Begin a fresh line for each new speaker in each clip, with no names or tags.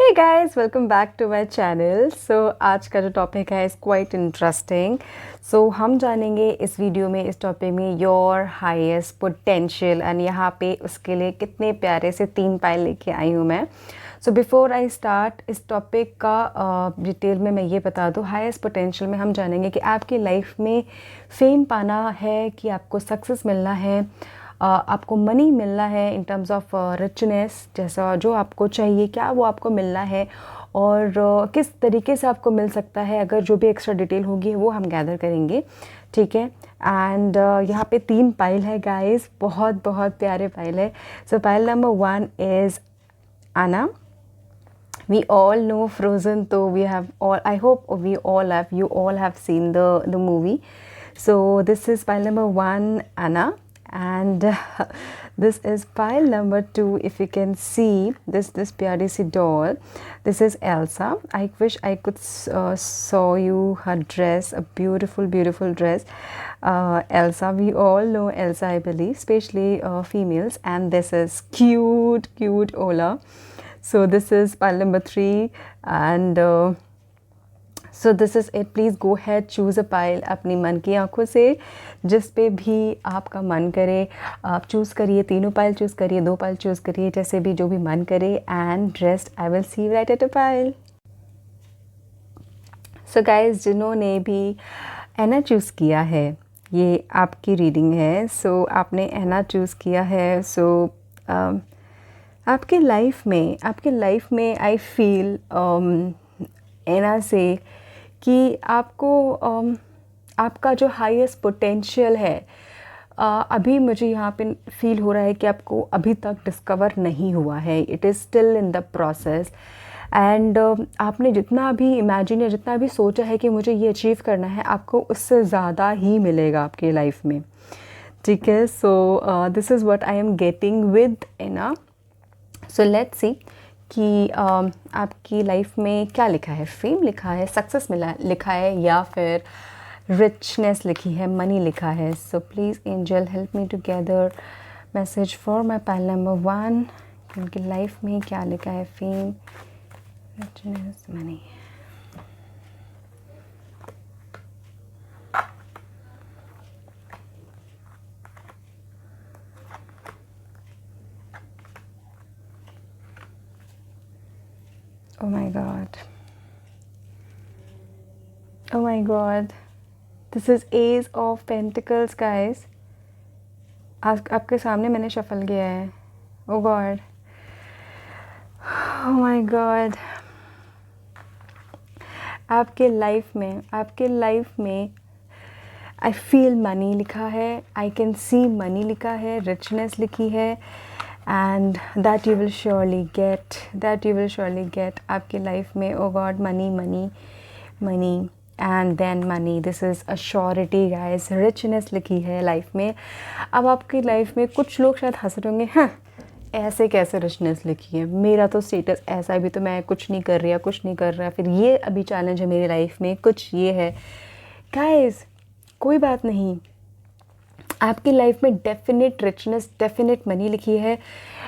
Hey guys, welcome back to my channel. आज का जो टॉपिक है इज़ क्वाइट इंटरेस्टिंग। हम जानेंगे इस वीडियो में, इस टॉपिक में योर हाईएस्ट पोटेंशियल, एंड यहाँ पे उसके लिए कितने प्यारे से 3 पाइल लेके आई हूँ मैं। बिफोर आई स्टार्ट इस टॉपिक का डिटेल में मैं ये बता दूँ, हाईएस्ट पोटेंशियल में हम जानेंगे कि आपकी लाइफ में फेम पाना है, कि आपको सक्सेस मिलना है, आपको मनी मिलना है इन टर्म्स ऑफ रिचनेस, जैसा जो आपको चाहिए क्या वो आपको मिलना है, और किस तरीके से आपको मिल सकता है। अगर जो भी एक्स्ट्रा डिटेल होगी वो हम गैदर करेंगे, ठीक है। एंड यहाँ पे 3 पाइल है गाइस, बहुत बहुत प्यारे पाइल है। पाइल नंबर 1 इज़ आना। We all know Frozen, so we have all, I hope you all have seen the movie. So this is pile number 1, Anna, and this is pile number 2. If you can see this pyari si doll, this is Elsa. I wish I could show you her dress, a beautiful dress. Elsa, we all know Elsa, I believe, especially females. And this is cute Ola. So this is pile number 3, and so this is it. Please go ahead, choose a pile अपनी मन की आंखों से, जिस पे भी आपका मन करे आप चूज़ करिए। 3 पाइल चूज़ करिए, 2 पाइल चूज़ करिए, जैसे भी जो भी मन करे। And rest I will see right at a pile. So guys, जिन्होंने भी एना चूज़ किया है, ये आपकी रीडिंग है। आपने एना चूज़ किया है। आपके लाइफ में आई फील एना से कि आपको आपका जो हाईएस्ट पोटेंशियल है, अभी मुझे यहाँ पे फील हो रहा है कि आपको अभी तक डिस्कवर नहीं हुआ है। It is still in the process. And आपने जितना भी इमेजिन या जितना भी सोचा है कि मुझे ये अचीव करना है, आपको उससे ज़्यादा ही मिलेगा आपकी लाइफ में, ठीक है। This is what I am getting with Anna. Let's see कि आपकी लाइफ में क्या लिखा है। फेम लिखा है, सक्सेस मिला लिखा है, या फिर रिचनेस लिखी है, मनी लिखा है। Please angel help me to gather message for my pile number 1। उनकी लाइफ में क्या लिखा है। Fame, richness, money. Oh my god, this is Ace of Pentacles guys। आपके सामने मैंने शफल किया है। Oh god, oh my god। आपके लाइफ में आई फील मनी लिखा है, आई कैन सी मनी लिखा है, रिचनेस लिखी है, and that you will surely get आपकी लाइफ में। Oh god, money and then money, this is a surety guys. Richness लिखी है लाइफ में। अब आपकी लाइफ में कुछ लोग शायद हंस रहे होंगे, हाँ ऐसे कैसे रिचनेस लिखी है, मेरा तो स्टेटस ऐसा, अभी तो मैं कुछ नहीं कर रहा, फिर ये अभी चैलेंज है मेरी लाइफ में, कुछ ये है। गाइस कोई बात नहीं, आपकी लाइफ में डेफिनेट रिचनेस, डेफिनेट मनी लिखी है।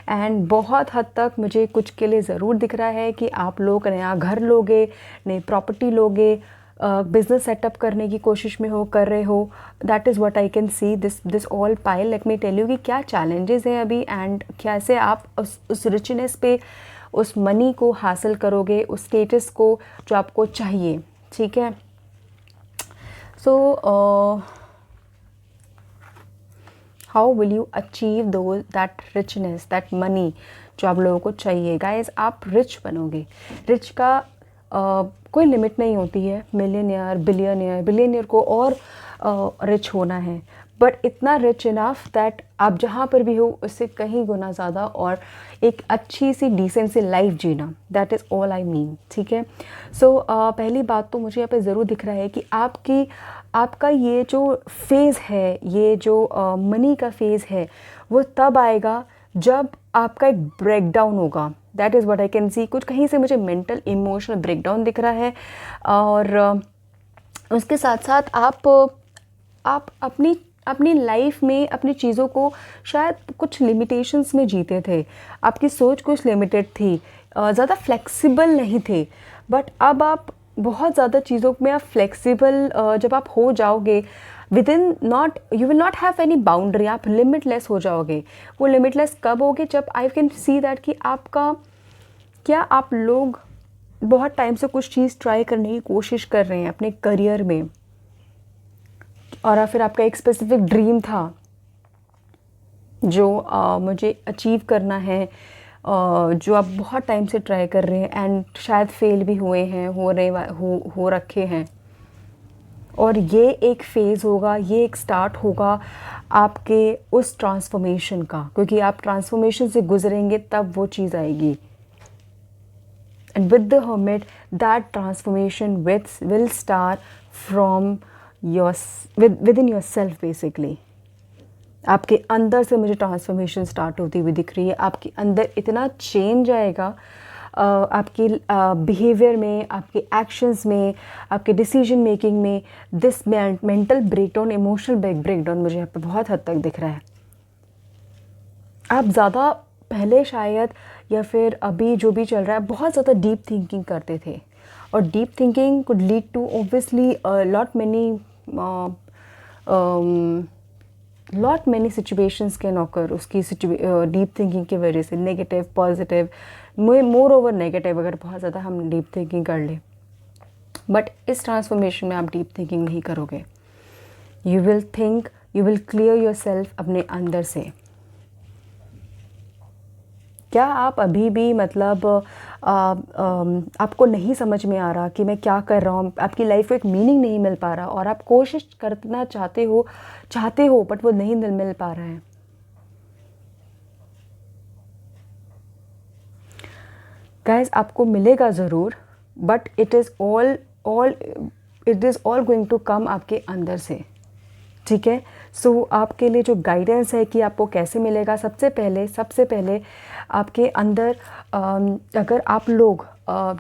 एंड बहुत हद तक मुझे कुछ के लिए ज़रूर दिख रहा है कि आप लोग नया घर लोगे, नई प्रॉपर्टी लोगे, बिजनेस सेटअप करने की कोशिश में कर रहे हो। That is what I can see this all pile. Let me tell you कि क्या चैलेंजेस हैं अभी, एंड कैसे आप उस रिचनेस पे, उस मनी को हासिल करोगे, उस स्टेटस को जो आपको चाहिए, ठीक है। How will you achieve that richness, that money जो आप लोगों को चाहिए। गाइज आप रिच बनोगे। रिच का कोई लिमिट नहीं होती है। मिलियनियर, बिलियनियर को और रिच होना है, बट इतना रिच इनफ दैट आप जहाँ पर भी हो उससे कहीं गुना ज़्यादा और एक अच्छी सी डिसेंट सी लाइफ जीना। That is all I mean, ठीक है। पहली बात तो मुझे यहाँ पे ज़रूर दिख रहा है कि आपका ये जो फेज़ है, ये जो मनी का फेज़ है, वो तब आएगा जब आपका एक ब्रेकडाउन होगा। That is what I can सी। कुछ कहीं से मुझे मेंटल इमोशनल ब्रेकडाउन दिख रहा है, और उसके साथ साथ आप अपनी लाइफ में अपनी चीज़ों को शायद कुछ लिमिटेशंस में जीते थे। आपकी सोच कुछ लिमिटेड थी ज़्यादा फ्लेक्सिबल नहीं थे, बट अब आप बहुत ज़्यादा चीज़ों में आप फ्लेक्सिबल जब आप हो जाओगे, with in not, you will not have any boundary, आप लिमिटलेस हो जाओगे। वो लिमिटलेस कब होगे? जब आई कैन सी दैट कि आपका, क्या आप लोग बहुत टाइम से कुछ चीज़ ट्राई करने की कोशिश कर रहे हैं अपने करियर में, और फिर आपका एक स्पेसिफिक ड्रीम था जो मुझे अचीव करना है, जो आप बहुत टाइम से ट्राई कर रहे हैं एंड शायद फेल भी हुए हैं, हो रखे हैं, और ये एक फ़ेज़ होगा, ये एक स्टार्ट होगा आपके उस ट्रांसफॉर्मेशन का, क्योंकि आप ट्रांसफॉर्मेशन से गुजरेंगे तब वो चीज़ आएगी। And with the hermit, that transformation will start from your with in your self basically. आपके अंदर से मुझे ट्रांसफॉर्मेशन स्टार्ट होती हुई दिख रही है। आपके अंदर इतना चेंज आएगा, आपकी बिहेवियर में, आपके एक्शंस में, आपके डिसीजन मेकिंग में। This mental breakdown, emotional breakdown मुझे यहाँ पे बहुत हद तक दिख रहा है। आप ज़्यादा पहले शायद, या फिर अभी जो भी चल रहा है, बहुत ज़्यादा डीप थिंकिंग करते थे, और deep thinking could lead to obviously lot many situations can occur. उसकी डीप थिंकिंग की वजह से negative, positive, more over negative, अगर बहुत ज़्यादा हम डीप थिंकिंग कर ले। बट इस ट्रांसफॉर्मेशन में आप डीप थिंकिंग नहीं करोगे। You will think, you will clear your self अपने अंदर से। क्या आप अभी भी मतलब आपको नहीं समझ में आ रहा कि मैं क्या कर रहा हूँ, आपकी लाइफ को एक मीनिंग नहीं मिल पा रहा, और आप कोशिश करना चाहते हो बट वो नहीं मिल पा रहा है? गाइस, आपको मिलेगा ज़रूर, but it is all going to come आपके अंदर से। ठीक है, सो आपके लिए जो गाइडेंस है कि आपको कैसे मिलेगा, सबसे पहले आपके अंदर, अगर आप लोग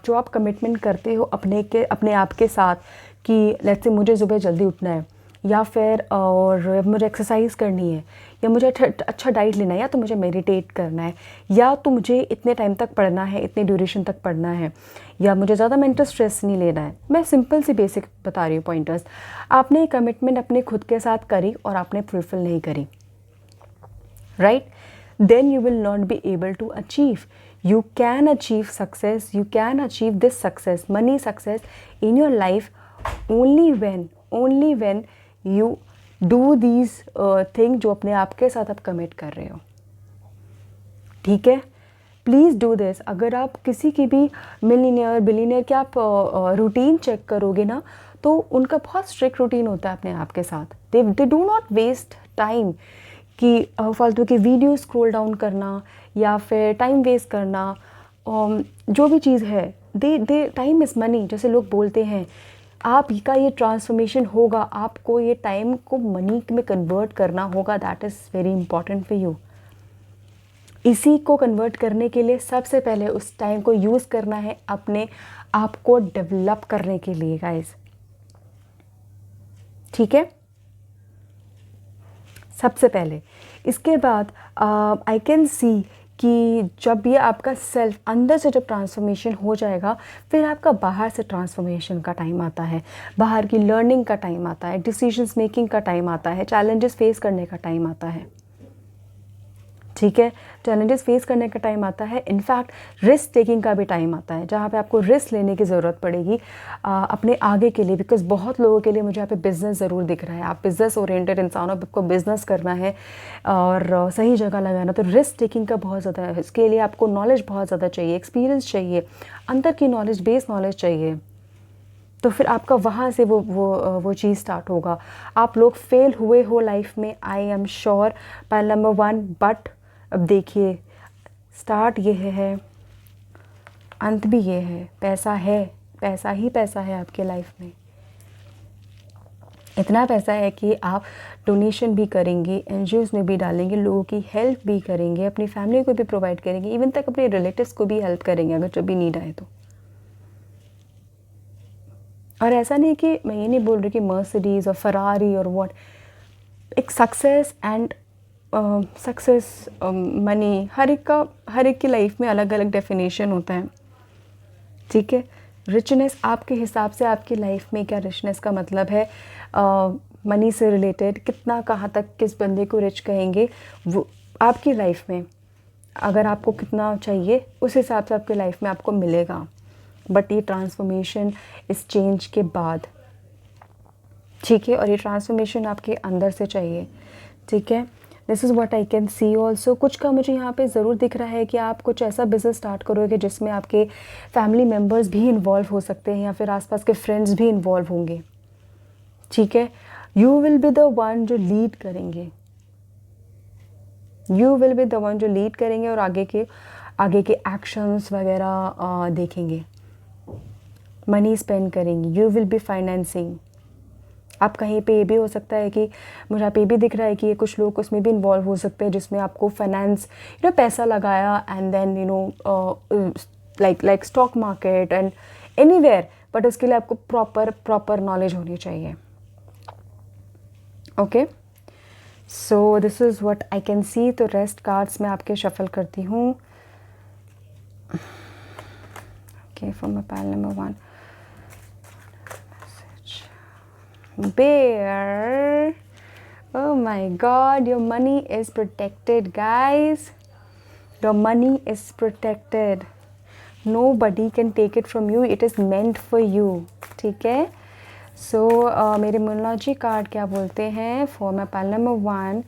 जो आप कमिटमेंट करते हो अपने आप के साथ, कि लेट्स से मुझे सुबह जल्दी उठना है, या फिर और मुझे एक्सरसाइज करनी है, या मुझे अच्छा डाइट लेना है, या तो मुझे मेडिटेट करना है, या तो मुझे इतने टाइम तक पढ़ना है, इतने ड्यूरेशन तक पढ़ना है, या मुझे ज़्यादा मेंटल स्ट्रेस नहीं लेना है। मैं सिंपल सी बेसिक बता रही हूँ पॉइंटर्स। आपने कमिटमेंट अपने खुद के साथ करी और आपने फुलफिल नहीं करी, right? Then you will not be able to achieve. You can achieve success, you can achieve this success, money success in your life only when you do these things जो अपने आप के साथ आप कमिट कर रहे हो। ठीक है, प्लीज़ डू दिस। अगर आप किसी की भी मिलियनियर बिलियनियर के आप रूटीन चेक करोगे ना, तो उनका बहुत स्ट्रिक्ट रूटीन होता है अपने आप के साथ। They do not waste time कि फालतू के वीडियो स्क्रॉल डाउन करना, या फिर टाइम वेस्ट करना, जो भी चीज़ है। दे टाइम इज़ मनी, जैसे लोग बोलते हैं। आपका ये ट्रांसफॉर्मेशन होगा, आपको ये टाइम को मनी में कन्वर्ट करना होगा। That is very important for you. इसी को कन्वर्ट करने के लिए सबसे पहले उस टाइम को यूज़ करना है अपने आप को डेवलप करने के लिए, गाइस। ठीक है, सबसे पहले। इसके बाद आई कैन सी कि जब ये आपका सेल्फ अंदर से जब ट्रांसफॉर्मेशन हो जाएगा, फिर आपका बाहर से ट्रांसफॉर्मेशन का टाइम आता है, बाहर की लर्निंग का टाइम आता है, डिसीजंस मेकिंग का टाइम आता है, चैलेंजेस फेस करने का टाइम आता है। ठीक है, चैलेंजेस फेस करने का टाइम आता है। इनफैक्ट रिस्क टेकिंग का भी टाइम आता है, जहाँ पे आपको रिस्क लेने की ज़रूरत पड़ेगी अपने आगे के लिए। बिकॉज बहुत लोगों के लिए मुझे यहाँ पे बिज़नेस ज़रूर दिख रहा है। आप बिज़नेस ओरिएंटेड इंसान हो, आपको बिज़नेस करना है और सही जगह लगाना, तो रिस्क टेकिंग का बहुत ज़्यादा है। इसके लिए आपको नॉलेज बहुत ज़्यादा चाहिए, एक्सपीरियंस चाहिए, अंदर की नॉलेज, बेस नॉलेज चाहिए। तो फिर आपका वहाँ से वो चीज़ स्टार्ट होगा। आप लोग फेल हुए हो लाइफ में, I am sure, point number 1। But अब देखिए, स्टार्ट ये है, अंत भी ये है। पैसा है, पैसा ही पैसा है आपके लाइफ में। इतना पैसा है कि आप डोनेशन भी करेंगे, एनजीओज़ में भी डालेंगे, लोगों की हेल्प भी करेंगे, अपनी फैमिली को भी प्रोवाइड करेंगे, इवन तक अपने रिलेटिव्स को भी हेल्प करेंगे अगर जब भी नीड आए तो। और ऐसा नहीं कि मैं ये नहीं बोल रही कि मर्सिडीज़ और फरारी और व्हाट, एक सक्सेस एंड सक्सेस, मनी, हर एक की लाइफ में अलग अलग डेफिनेशन होता है, ठीक है। रिचनेस आपके हिसाब से आपकी लाइफ में क्या रिचनेस का मतलब है, मनी से रिलेटेड कितना, कहाँ तक किस बंदे को रिच कहेंगे, वो आपकी लाइफ में अगर आपको कितना चाहिए उस हिसाब से आपकी लाइफ में आपको मिलेगा। बट ये ट्रांसफॉर्मेशन इस चेंज के बाद, ठीक है, और ये ट्रांसफॉर्मेशन आपके अंदर से चाहिए, ठीक है। This is what I can C also. कुछ का मुझे यहाँ पे ज़रूर दिख रहा है कि आप कुछ ऐसा बिज़नेस स्टार्ट करोगे जिसमें आपके फैमिली मेम्बर्स भी इन्वॉल्व हो सकते हैं या फिर आसपास के फ्रेंड्स भी इन्वॉल्व होंगे, ठीक है। You will be the one जो लीड करेंगे, you will be the one जो लीड करेंगे और आगे के एक्शंस वगैरह देखेंगे, मनी स्पेंड करेंगे, यू विल बी फाइनेंसिंग। आप कहीं पे ये भी हो सकता है कि मुझे आप ये भी दिख रहा है कि ये कुछ लोग उसमें भी इन्वॉल्व हो सकते हैं जिसमें आपको फाइनेंस, पैसा लगाया and then like stock market and anywhere, but उसके लिए आपको प्रॉपर नॉलेज होनी चाहिए, okay. So this is what I can see. तो रेस्ट कार्ड्स मैं आपके शफल करती हूँ, okay, for my pile number 1। Bear, oh my god, your money is protected, guys. Your money is protected. Nobody can take it from you. It is meant for you, ठीक है। सो मेरे मोनोलॉजी card क्या बोलते हैं for my pile number 1,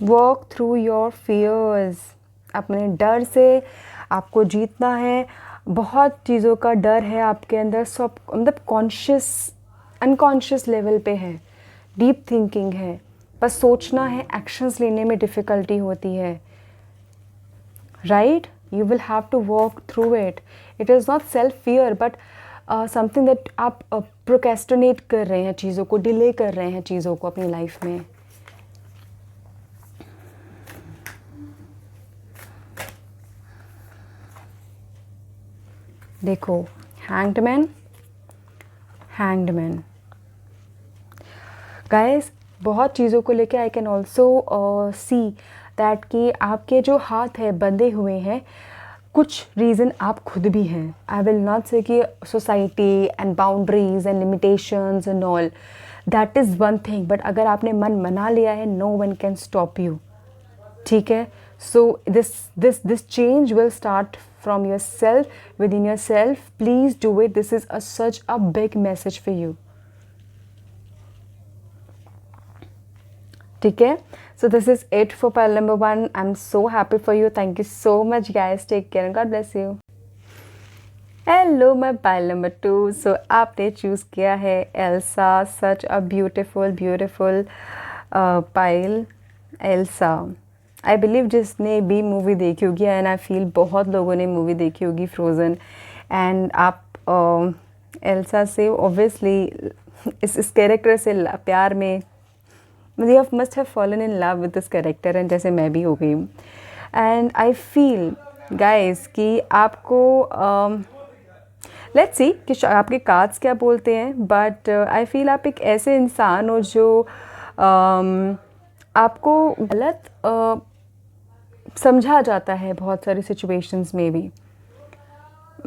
work through your fears. अपने डर से आपको जीतना है। बहुत चीज़ों का डर है आपके अंदर, सब मतलब कॉन्शियस अनकॉन्शियस लेवल पे है, डीप थिंकिंग है, बस सोचना है, एक्शंस लेने में डिफ़िकल्टी होती है, right. You will have to work through it. It is not self fear but something that आप प्रोक्रेस्टिनेट कर रहे हैं, चीज़ों को डिले कर रहे हैं, चीज़ों को अपनी लाइफ में। देखो, हैंग्ड मैन गाइस, बहुत चीज़ों को लेके I can also see that कि आपके जो हाथ है बंधे हुए हैं, कुछ रीज़न आप खुद भी हैं। आई विल नॉट से कि society and boundaries and limitations and all, that is one thing, but अगर आपने मन बना लिया है, no one can stop you, ठीक है। So this change will start from yourself, within yourself. Please do it. This is such a big message for you, ठीक है। So this is it for pile number 1. I'm so happy for you. Thank you so much guys. Take care and God bless you. Hello my pile number 2. So आपने choose किया है Elsa, such a beautiful pile, Elsa. I believe जिसने भी movie देखी होगी, and I feel बहुत लोगों ने मूवी देखी होगी फ्रोज़न, एंड आप एल्सा से ऑब्वियसली इस कैरेक्टर से प्यार में, you must have fallen in love with this character, and जैसे मैं भी हो गई हूँ। एंड आई फील गाइस कि आपको लेट्स सी कि आपके कार्ड्स क्या बोलते हैं, बट आई फील आप एक ऐसे इंसान हो जो आपको गलत समझा जाता है बहुत सारी सिचुएशंस में भी।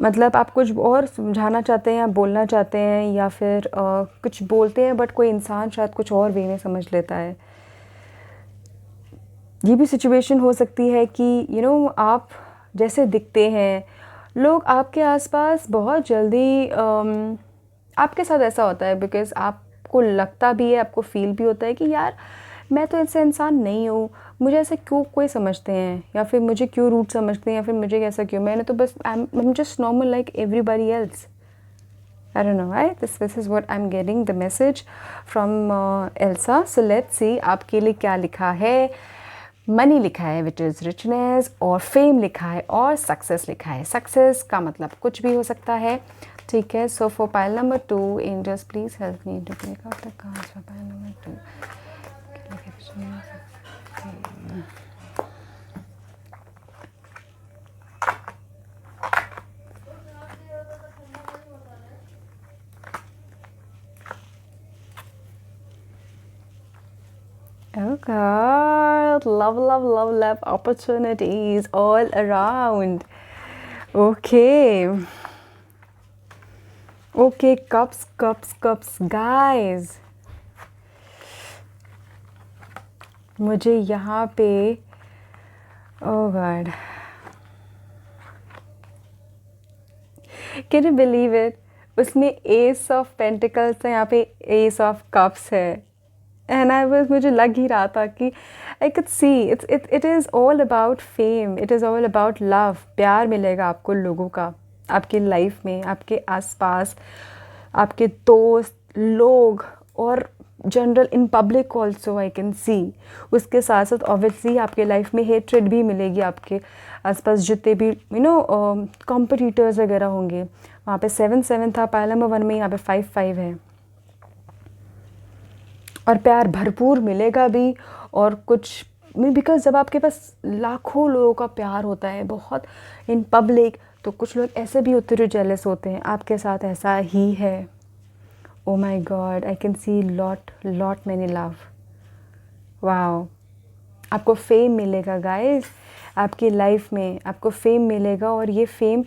मतलब आप कुछ और समझाना चाहते हैं या बोलना चाहते हैं या फिर कुछ बोलते हैं, बट कोई इंसान शायद कुछ और वे में समझ लेता है। ये भी सिचुएशन हो सकती है कि आप जैसे दिखते हैं, लोग आपके आसपास बहुत जल्दी आपके साथ ऐसा होता है बिकॉज़ आपको लगता भी है, आपको फील भी होता है कि यार मैं तो ऐसा इंसान नहीं हूँ, मुझे ऐसे क्यों कोई समझते हैं, या फिर मुझे क्यों रूड समझते हैं, या फिर मुझे कैसा क्यों, मैंने तो बस I am just normal like everybody else. I don't know why this is what I'm getting the message from Elsa. So let's see आपके लिए क्या लिखा है। मनी लिखा है विच इज़ रिचनेस, और फेम लिखा है, और सक्सेस लिखा है। सक्सेस का मतलब कुछ भी हो सकता है, ठीक है। So for pile number 2, angels please help me to break out the cards for pile number 2। God, love opportunities all around. Okay. Okay, cups, guys. मुझे यहाँ पे, oh God, can you believe it? उसमें S of pentacles है, यहाँ पे S of cups है. And मुझे लग ही रहा था कि I could see it is all about fame, it is all about love. प्यार मिलेगा आपको लोगों का आपकी लाइफ में, आपके आसपास, आपके दोस्त लोग, और general in public also I can सी. उसके साथ साथ ऑब्वियसली आपके लाइफ में हेट्रेड भी मिलेगी. आपके आसपास जितने भी कॉम्पिटिटर्स वगैरह होंगे, वहाँ पे 7-7 था पाइल नंबर 1 में, यहाँ पे 5-5 है. और प्यार भरपूर मिलेगा भी. और कुछ बिकॉज जब आपके पास लाखों लोगों का प्यार होता है बहुत इन पब्लिक, तो कुछ लोग ऐसे भी होते हैं जो जेलस होते हैं. आपके साथ ऐसा ही है. Oh my god, I can see lot many love. Wow. आपको फेम मिलेगा गाइस, आपकी लाइफ में आपको फेम मिलेगा. और ये फेम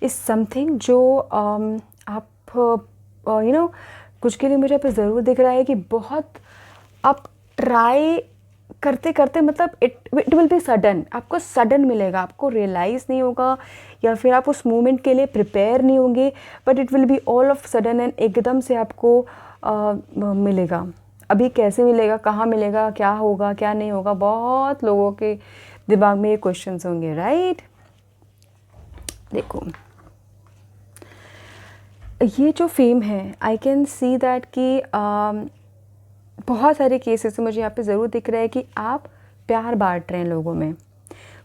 इज़ समथिंग जो आप कुछ के लिए मुझे पे ज़रूर दिख रहा है कि बहुत आप ट्राई करते करते, मतलब इट विल बी सडन. आपको सडन मिलेगा, आपको रियलाइज़ नहीं होगा, या फिर आप उस मोमेंट के लिए प्रिपेयर नहीं होंगे, but it will be all of sudden and एकदम से आपको मिलेगा. अभी कैसे मिलेगा, कहाँ मिलेगा, क्या होगा क्या नहीं होगा, बहुत लोगों के दिमाग में ये क्वेश्चंस होंगे, राइट. देखो ये जो फेम है, आई कैन सी दैट कि बहुत सारे केसेस से मुझे यहाँ पे ज़रूर दिख रहा है कि आप प्यार बांट रहे हैं लोगों में.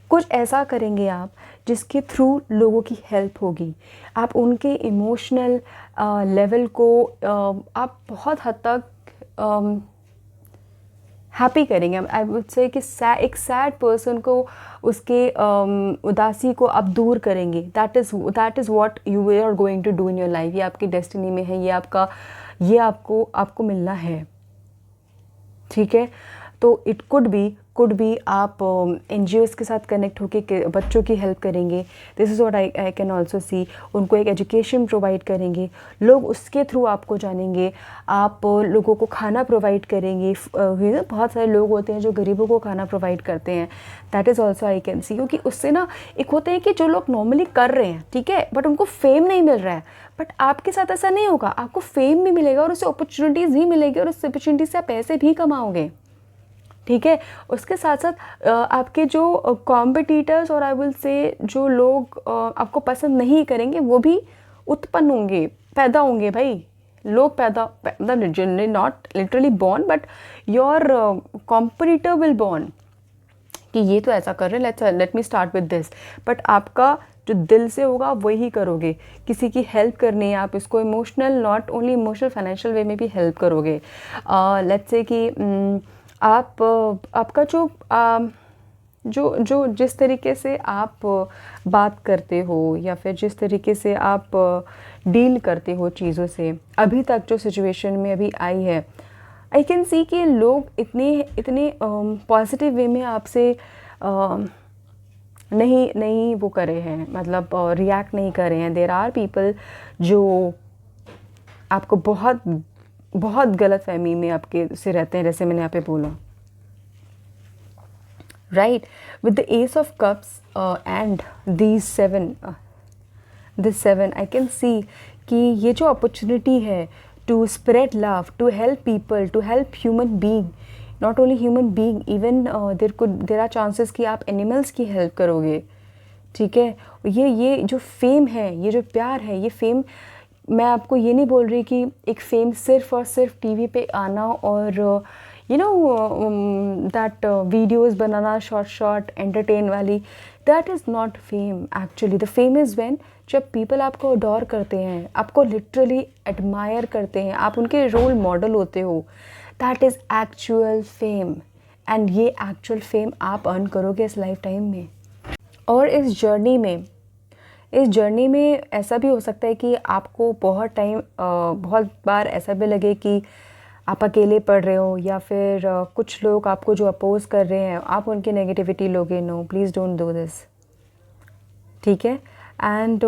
कुछ ऐसा करेंगे आप जिसके थ्रू लोगों की हेल्प होगी. आप उनके इमोशनल लेवल को आप बहुत हद तक हैप्पी करेंगे. आई वुड से कि एक सैड पर्सन को उसके उदासी को आप दूर करेंगे. That is what you are going to do in your life. ये आपकी डेस्टिनी में है, ये आपको मिलना है. ठीक है. तो इट कुड बी आप NGOs के साथ कनेक्ट होके बच्चों की हेल्प करेंगे. This is what I can also see. उनको एक एजुकेशन प्रोवाइड करेंगे, लोग उसके थ्रू आपको जानेंगे. आप लोगों को खाना प्रोवाइड करेंगे. बहुत सारे लोग होते हैं जो गरीबों को खाना प्रोवाइड करते हैं. That is also I can सी. क्योंकि उससे ना एक होते हैं कि जो लोग नॉर्मली कर रहे हैं, ठीक है, बट उनको फेम नहीं मिल रहा है. बट आपके साथ ऐसा नहीं होगा. आपको फेम भी मिलेगा और उससे अपॉर्चुनिटीज़ भी मिलेगी, और उस अपॉर्चुनिटी से आप पैसे भी कमाओगे. ठीक है. उसके साथ साथ आपके जो कॉम्पिटिटर्स और आई विल से जो लोग आपको पसंद नहीं करेंगे, वो भी उत्पन्न होंगे, पैदा होंगे. भाई लोग पैदा, मतलब not literally born, but your competitor will born कि ये तो ऐसा कर रहे हैं, let me start with this. But आपका जो दिल से होगा आप वही करोगे. किसी की हेल्प करनी है, आप इसको emotional, not only emotional, financial way में भी हेल्प करोगे. लेट्स से कि आप आपका जो जिस तरीके से आप बात करते हो, या फिर जिस तरीके से आप डील करते हो चीज़ों से, अभी तक जो सिचुएशन में अभी आई है, आई कैन सी कि लोग इतने पॉजिटिव वे में आपसे नहीं वो करे हैं, मतलब रिएक्ट नहीं कर रहे हैं. देयर आर पीपल जो आपको बहुत गलत फहमी में आपके से रहते हैं, जैसे मैंने यहाँ पे बोला, right. With the ace of cups and this 7 I can see कि ये जो अपॉर्चुनिटी है to spread love, to help people, to help human being, not only human being, even there are chances कि आप एनिमल्स की help करोगे. ठीक है. ये जो फेम है, ये जो प्यार है, ये फेम, मैं आपको ये नहीं बोल रही कि एक फेम सिर्फ और सिर्फ टीवी पे आना और दैट वीडियोस बनाना शॉर्ट एंटरटेन वाली, that is not fame. Actually the fame is when जब पीपल आपको अडोर करते हैं, आपको लिटरली एडमायर करते हैं, आप उनके रोल मॉडल होते हो. That is actual fame. And ये एक्चुअल फेम आप अर्न करोगे इस लाइफ टाइम में. और इस जर्नी में ऐसा भी हो सकता है कि आपको बहुत बार ऐसा भी लगे कि आप अकेले पढ़ रहे हो या फिर कुछ लोग आपको जो अपोज कर रहे हैं आप उनकी नेगेटिविटी लोगे, no please don't do this, ठीक है। एंड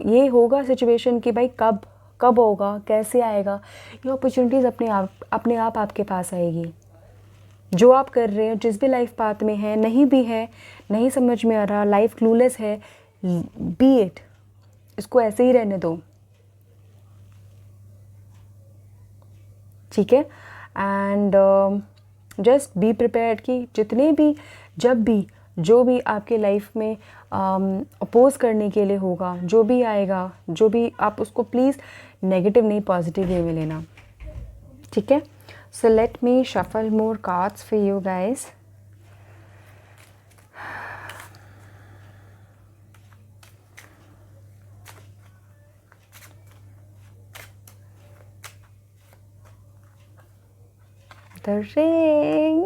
ये होगा सिचुएशन कि भाई कब कब होगा, कैसे आएगा, ये अपॉर्चुनिटीज़ अपने आप आपके पास आएगी। जो आप कर रहे हो, जिस भी लाइफ पाथ में है, नहीं भी है, नहीं समझ में आ रहा, लाइफ क्लूलेस है, बी इट, इसको ऐसे ही रहने दो, ठीक है। एंड जस्ट बी प्रिपेयर्ड कि जितने भी, जब भी, जो भी आपके लाइफ में अपोज करने के लिए होगा, जो भी आएगा, जो भी, आप उसको प्लीज़ नेगेटिव नहीं पॉजिटिव वे में लेना, ठीक है। So let me shuffle more cards for you guys. The ring.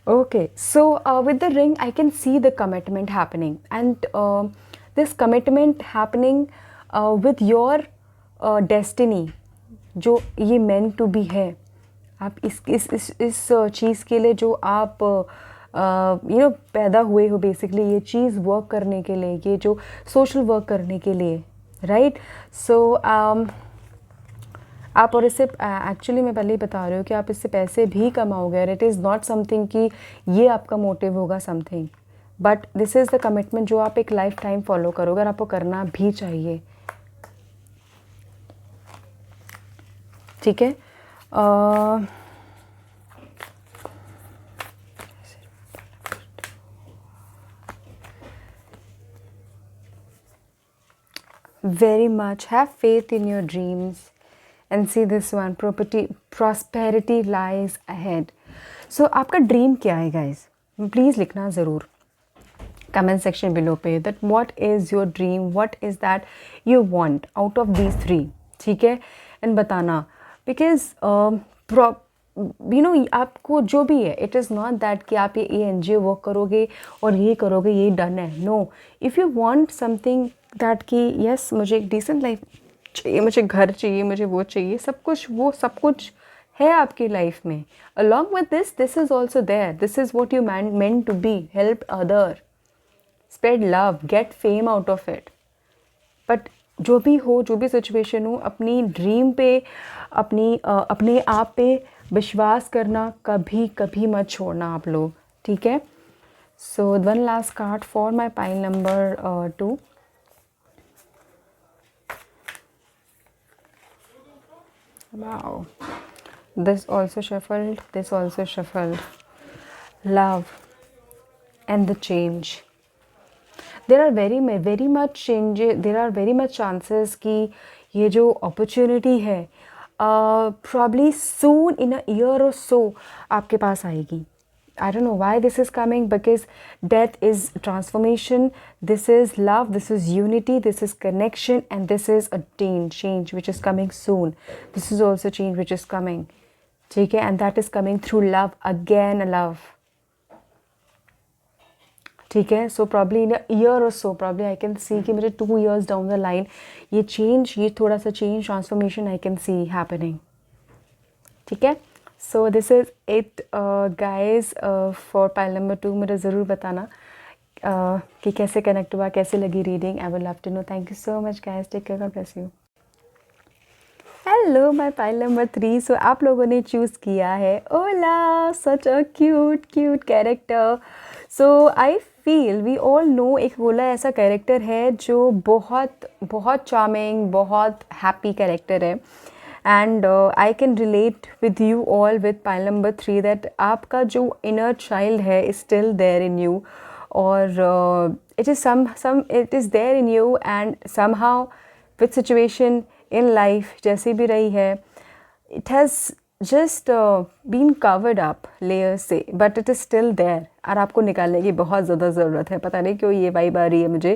Okay, so with the ring I can see the commitment happening, and this commitment happening with your destiny, जो ये meant to be है। आप इस चीज़ के लिए जो आप पैदा हुए हो, बेसिकली ये चीज़ वर्क करने के लिए, ये जो सोशल वर्क करने के लिए, राइट। सो आप, और इससे एक्चुअली मैं पहले ही बता रही हूँ कि आप इससे पैसे भी कमाओगे, और इट इज़ नॉट समथिंग कि ये आपका मोटिव होगा something, but this is the commitment जो आप एक लाइफ टाइम फॉलो करोगे, और आपको करना भी चाहिए, ठीक है। very much have faith in your dreams and see this one, prosperity lies ahead. So आपका ड्रीम क्या है गाइज, प्लीज़ लिखना ज़रूर कमेंट सेक्शन बिलो पे, that what is your dream, what is that you want out of these 3, ठीक है। And बताना, because आपको जो भी है, इट इज़ नॉट दैट कि आप ये NGO वर्क करोगे और ये करोगे ये डन है, no. If you want something that कि यस मुझे एक डिसेंट लाइफ चाहिए, मुझे घर चाहिए, मुझे वो चाहिए, सब कुछ, वो सब कुछ है आपकी लाइफ में। Along with this is also there, this is what you meant to be, help other, spread love, get fame out of it. But जो भी हो, जो भी सिचुएशन हो, अपनी ड्रीम पे, अपने आप पे विश्वास करना कभी कभी मत छोड़ना आप लोग, ठीक है। So one last card for my pile number 2। Wow, this also shuffled, this also shuffled. Love and the change. There are very much changes, there are very much chances कि ये जो opportunity है probably soon in a year or so आपके पास आएगी। I don't know why this is coming, because death is transformation, this is love, this is unity, this is connection, and this is a change which is coming soon. This is also change which is coming, ठीक है, and that is coming through love, again love, ठीक है। So probably in a year और सो, probably I can see कि मुझे 2 years down the line ये change, ये थोड़ा सा change, transformation I can C happening, ठीक है। So this is it guys for pile number 2। मुझे ज़रूर बताना कि कैसे कनेक्ट हुआ, कैसे लगी reading, I will love to know. Thank you so much guys, take care, God bless you. Hello my pile number 3। So आप लोगों ने चूज़ किया है Ola, such a cute character. So I feel we all know एक Ola ऐसा character है जो बहुत चार्मिंग, बहुत हैप्पी कैरेक्टर है, and I can relate with you all with pile number 3 that आपका जो इनर चाइल्ड है is still there in you, और it is there in you, and somehow with situation in life जैसी भी रही है, it has just been covered up layer से, but it is still there, और आपको निकालने की बहुत ज़्यादा ज़रूरत है। पता नहीं क्यों ये वाइब आ रही है मुझे,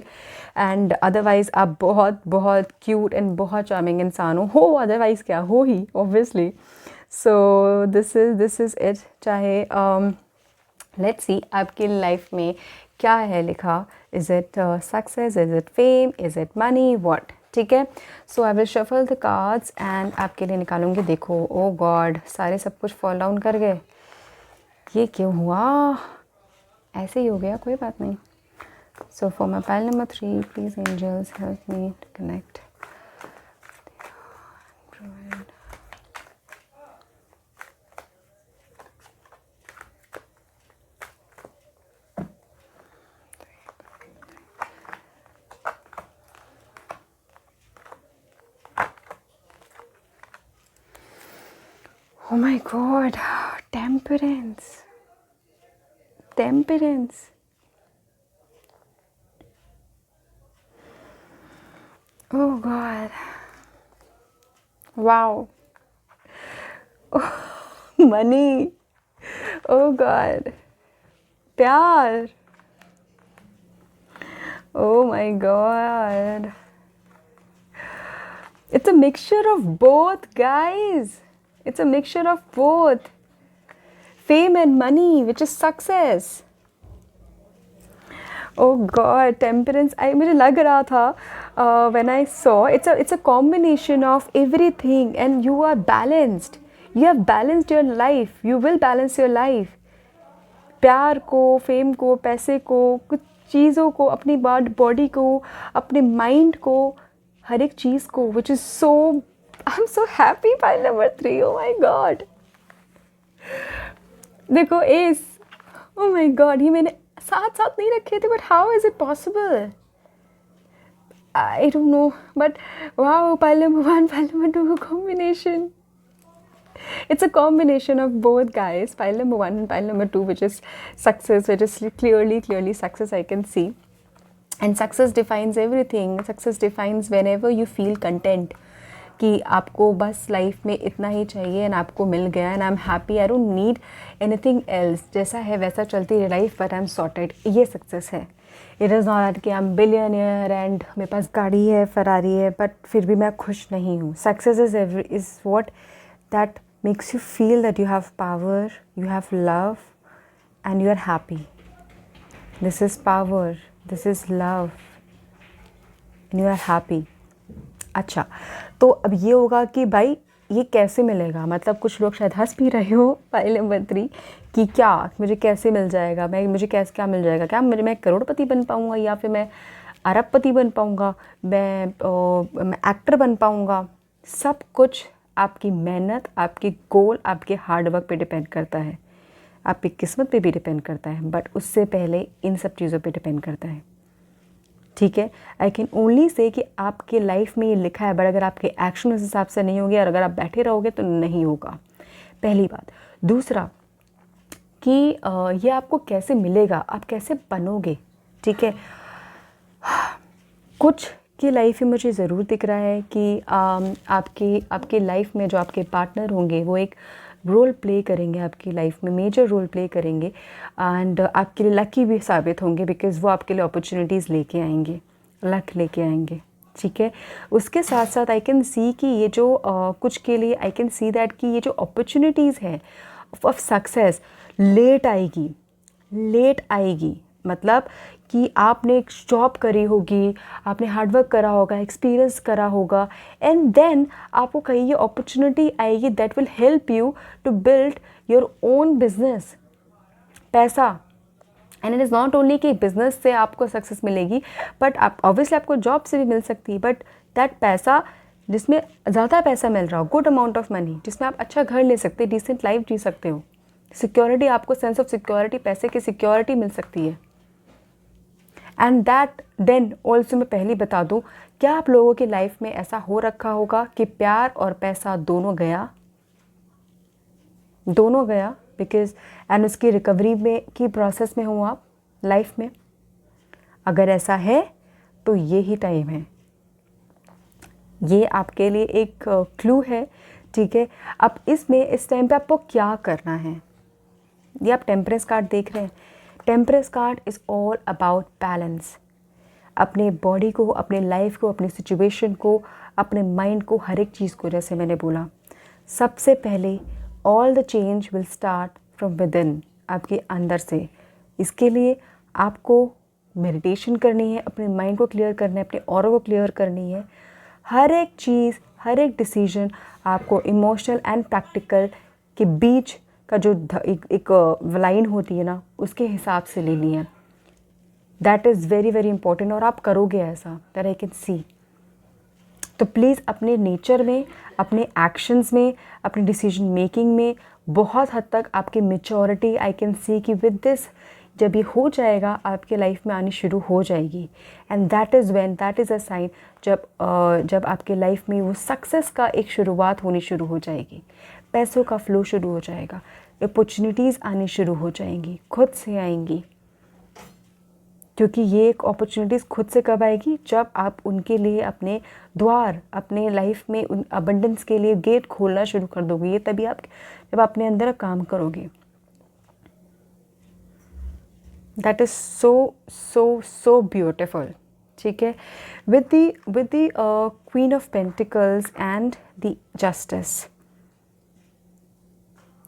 एंड अदरवाइज़ आप बहुत क्यूट एंड बहुत चार्मिंग इंसान हो, अदरवाइज़ क्या हो ही obviously. So this is it. चाहे लेट्स सी आपकी लाइफ में क्या है लिखा, is it success, is it fame, is it money, what, ठीक है। So I will shuffle the cards and आपके लिए निकालूंगी। देखो, ओ गॉड, सारे सब कुछ फॉल डाउन कर गए। ये क्यों हुआ? ऐसे ही हो गया, कोई बात नहीं। So for my pile number 3, please angels help me to connect. Oh my God, temperance. Temperance. Oh God. Wow. Oh, money. Oh God. प्यार. Oh my God. It's a mixture of both, guys. It's a mixture of both. Fame and money, which is success. Oh God, temperance. मुझे लग रहा था when I saw it's a combination of everything, and you are balanced. You have balanced your life. You will balance your life. प्यार को, fame को, पैसे को, कुछ चीज़ों को, अपनी बॉडी को, अपने माइंड को, हर एक चीज़ को, which is so. I'm so happy. Pile number 3. Oh my God. देखो एस. Oh my God, ये मैंने साथ साथ नहीं रखे थे, but how is it possible? I don't know, but wow, pile number 1, pile number 2 combination. It's a combination of both, guys. Pile number 1 and pile number 2, which is success, which is clearly success, I can see. And success defines everything. Success defines whenever you feel content. कि आपको बस life में इतना ही चाहिए and आपको मिल गया and I am happy, I don't need anything else, जैसा है वैसा चलती है life, but I am sorted. ये सक्सेस है। इट इज़ नॉट दैट कि आई एम बिलियनियर एंड मेरे पास गाड़ी है, फरारी है, बट फिर भी मैं खुश नहीं हूँ। Success is what that makes you feel that you have power, you have love and you are happy. This is power, this is love and you are happy. अच्छा, तो अब ये होगा कि भाई ये कैसे मिलेगा, मतलब कुछ लोग शायद हंस भी रहे हो पाइल नंबर 3 कि क्या मुझे कैसे मिल जाएगा, मुझे कैसे क्या मिल जाएगा, क्या मैं करोड़पति बन पाऊँगा या फिर मैं अरबपति बन पाऊँगा, मैं एक्टर बन पाऊँगा। सब कुछ आपकी मेहनत, आपकी गोल, आपके हार्डवर्क पे डिपेंड करता है, आपकी किस्मत पे भी डिपेंड करता है, बट उससे पहले इन सब चीज़ों पे डिपेंड करता है। ठीक है, आई कैन ओनली से कि आपके लाइफ में ये लिखा है, बट अगर आपके एक्शन उस हिसाब से नहीं होंगे और अगर आप बैठे रहोगे तो नहीं होगा, पहली बात। दूसरा कि ये आपको कैसे मिलेगा, आप कैसे बनोगे। ठीक है, कुछ की लाइफ में मुझे ज़रूर दिख रहा है कि आपकी लाइफ में जो आपके पार्टनर होंगे वो एक रोल प्ले करेंगे आपकी लाइफ में, मेजर रोल प्ले करेंगे एंड आपके लिए लकी भी साबित होंगे, बिकॉज़ वो आपके लिए अपॉर्चुनिटीज़ लेके आएंगे, लक लेके आएंगे। ठीक है, उसके साथ साथ आई कैन सी कि ये जो कुछ के लिए आई कैन सी दैट कि ये जो अपॉर्चुनिटीज़ है ऑफ सक्सेस लेट आएगी, मतलब कि आपने एक जॉब करी होगी, आपने हार्डवर्क करा होगा, एक्सपीरियंस करा होगा, एंड देन आपको कहीं ये अपॉर्चुनिटी आएगी that will help you to build your own business. पैसा, and it is not only कि बिजनेस से आपको सक्सेस मिलेगी, बट आप ऑब्वियसली आपको जॉब से भी मिल सकती है, बट दैट पैसा जिसमें ज़्यादा पैसा मिल रहा हो, गुड अमाउंट ऑफ मनी, जिसमें आप अच्छा घर ले सकते, डिसेंट लाइफ जी सकते हो, सिक्योरिटी, आपको सेंस ऑफ सिक्योरिटी, पैसे की सिक्योरिटी मिल सकती है। एंड दैट देन ऑल्सो, मैं पहले बता दूँ, क्या आप लोगों की लाइफ में ऐसा हो रखा होगा कि प्यार और पैसा दोनों गया, बिकॉज एंड उसकी रिकवरी में की प्रोसेस में हो आप लाइफ में? अगर ऐसा है तो ये ही टाइम है, ये आपके लिए एक क्लू है। ठीक है, अब इसमें इस टाइम पे आपको क्या करना है, ये आप टेम्परेंस कार्ड देख रहे हैं। Temperance card is all about balance. अपने बॉडी को, अपने लाइफ को, अपनी सिचुएशन को, अपने माइंड को, हर एक चीज़ को, जैसे मैंने बोला, सबसे पहले all the change will start from with in, आपके अंदर से। इसके लिए आपको मेडिटेशन करनी है, अपने माइंड को क्लियर करना है, अपने ऑरा को क्लियर करनी है, हर एक चीज़, हर एक डिसीजन आपको इमोशनल एंड प्रैक्टिकल के बीच का जो एक लाइन होती है ना, उसके हिसाब से लेनी है. That is very very important. और आप करोगे ऐसा, दैट आई कैन सी. तो प्लीज़ अपने नेचर में, अपने एक्शंस में, अपने डिसीजन मेकिंग में बहुत हद तक आपकी मेच्योरिटी आई कैन सी कि विद दिस जब ये हो जाएगा आपके लाइफ में आनी शुरू हो जाएगी. And that is when, that is a sign जब आपके लाइफ में वो सक्सेस का एक शुरुआत होनी शुरू हो जाएगी, पैसों का फ्लो शुरू हो जाएगा, अपॉर्चुनिटीज़ आनी शुरू हो जाएंगी, खुद से आएंगी. क्योंकि ये एक अपॉर्चुनिटीज़ खुद से कब आएगी, जब आप उनके लिए अपने द्वार, अपने लाइफ में उन अबंडेंस के लिए गेट खोलना शुरू कर दोगे. ये तभी आप जब अपने अंदर काम करोगे. That is so so so beautiful. ठीक है. With the queen of pentacles and the justice,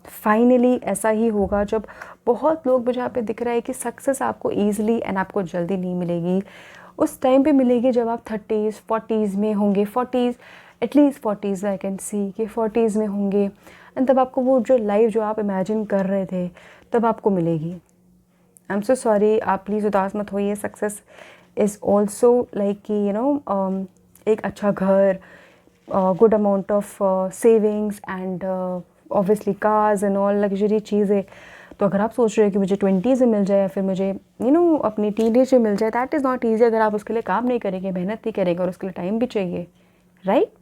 finally ऐसा ही होगा. जब बहुत लोग मुझे यहाँ पे दिख रहा है कि सक्सेस आपको ईजिली एंड आपको जल्दी नहीं मिलेगी, उस टाइम पे मिलेगी जब आप 30s 40s में होंगे. 40s at least 40s I can see कि 40s में होंगे. एंड तब आपको वो जो लाइफ जो आप इमेजिन कर रहे थे तब आपको मिलेगी. आई एम सो सॉरी, आप प्लीज़ उदास मत होइए. सक्सेस इज़ ऑल्सो लाइक कि यू नो एक अच्छा घर, good amount of savings and obviously cars and all luxury चीज़ें. तो अगर आप सोच रहे हो कि मुझे 20s में मिल जाए या फिर मुझे अपनी टीनेज में मिल जाए, दैट इज़ नॉट ईजी. अगर आप उसके लिए काम नहीं करेंगे, मेहनत नहीं करेंगे और उसके लिए टाइम भी चाहिए, राइट.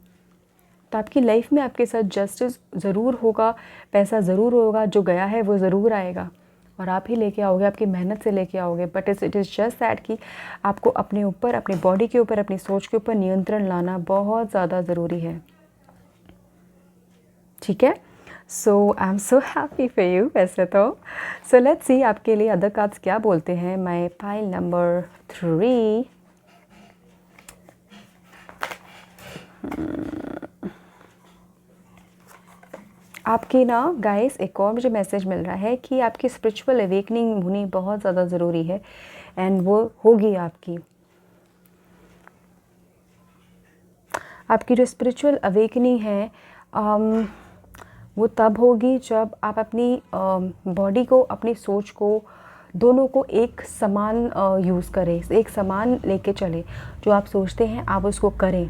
तो आपकी लाइफ में आपके साथ जस्टिस ज़रूर होगा, पैसा ज़रूर होगा, जो गया है वो ज़रूर आएगा और आप ही लेके आओगे, आपकी मेहनत से लेके आओगे. But it is just that कि आपको अपने ऊपर, अपनी बॉडी के ऊपर, अपनी सोच के ऊपर नियंत्रण लाना बहुत ज़्यादा ज़रूरी है. ठीक है. So I am so happy for you वैसे तो. सो लेट्स सी आपके लिए अदर कार्ड्स क्या बोलते हैं. My pile number 3. आपकी ना गाइस एक और मुझे मैसेज मिल रहा है कि आपकी स्पिरिचुअल अवेकनिंग होनी बहुत ज़्यादा ज़रूरी है एंड वो होगी आपकी. आपकी जो स्पिरिचुअल अवेकनिंग है वो तब होगी जब आप अपनी बॉडी को, अपनी सोच को, दोनों को एक समान यूज़ करें, एक समान लेके चलें. जो आप सोचते हैं आप उसको करें,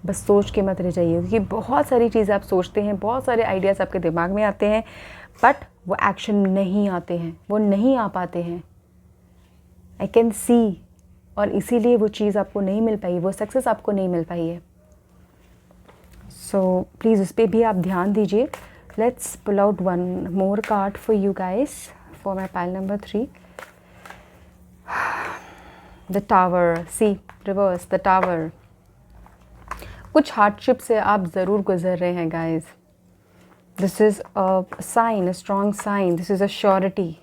बस सोच के मत रह जाइए. क्योंकि बहुत सारी चीज़ें आप सोचते हैं, बहुत सारे आइडियाज़ आपके दिमाग में आते हैं, बट वो एक्शन नहीं आते हैं, वो नहीं आ पाते हैं. आई कैन सी. और इसीलिए वो चीज़ आपको नहीं मिल पाई, वो सक्सेस आपको नहीं मिल पाई है. सो प्लीज़ उस पर भी आप ध्यान दीजिए. Let's pull out one more card for you guys for my pile number 3. The tower. See reverse the tower. कुछ हार्डशिप से आप ज़रूर गुजर रहे हैं guys. This is a sign, a strong sign. This is a surety.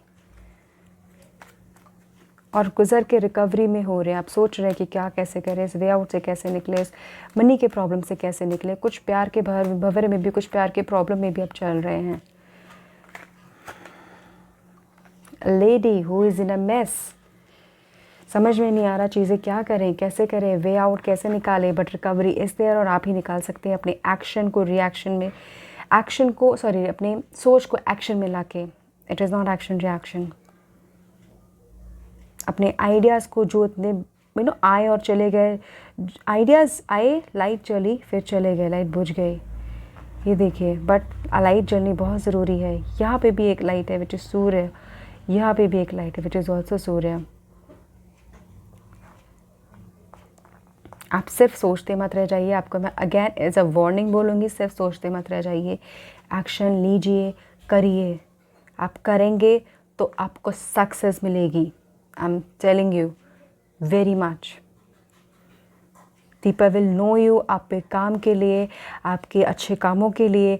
और गुजर के रिकवरी में हो रहे हैं. आप सोच रहे हैं कि क्या कैसे करें, इस वे आउट से कैसे निकले, इस मनी के प्रॉब्लम से कैसे निकले. कुछ प्यार के भंवर में भी, कुछ प्यार के प्रॉब्लम में भी आप चल रहे हैं. Lady who is in a mess. समझ में नहीं आ रहा चीज़ें क्या करें, कैसे करें, वे आउट कैसे निकालें. बट रिकवरी इज़ देयर और आप ही निकाल सकते हैं अपने एक्शन को रिएक्शन में, एक्शन को सॉरी अपने सोच को एक्शन में लाके. It is not action reaction. अपने आइडियाज़ को जो इतने आए और चले गए, आइडियाज़ आए, लाइट जली, फिर चले गए, लाइट बुझ गई. ये देखिए, बट लाइट जलनी बहुत ज़रूरी है. यहाँ पे भी एक लाइट है विच इज़ सूर्य. यहाँ पे भी एक लाइट है विच इज़ ऑल्सो सूर्य. आप सिर्फ सोचते मत रह जाइए. आपको मैं अगेन एज अ वार्निंग बोलूँगी, सिर्फ सोचते मत रह जाइए. एक्शन लीजिए, करिए. आप करेंगे तो आपको सक्सेस मिलेगी. I am telling you very much. People will know you. आपके काम के लिए, आपके अच्छे कामों के लिए,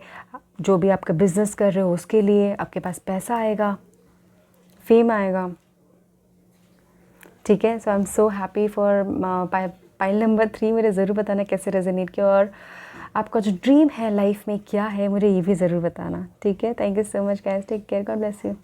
जो भी आपका बिजनेस कर रहे हो उसके लिए. आपके पास पैसा आएगा, फेम आएगा. ठीक है. So I am so happy for pile number 3. मुझे ज़रूर बताना कैसे रेजोनेट किया और आपका जो ड्रीम है लाइफ में क्या है, मुझे ये भी ज़रूर बताना. ठीक है. Thank you so much guys. Take care. God bless you.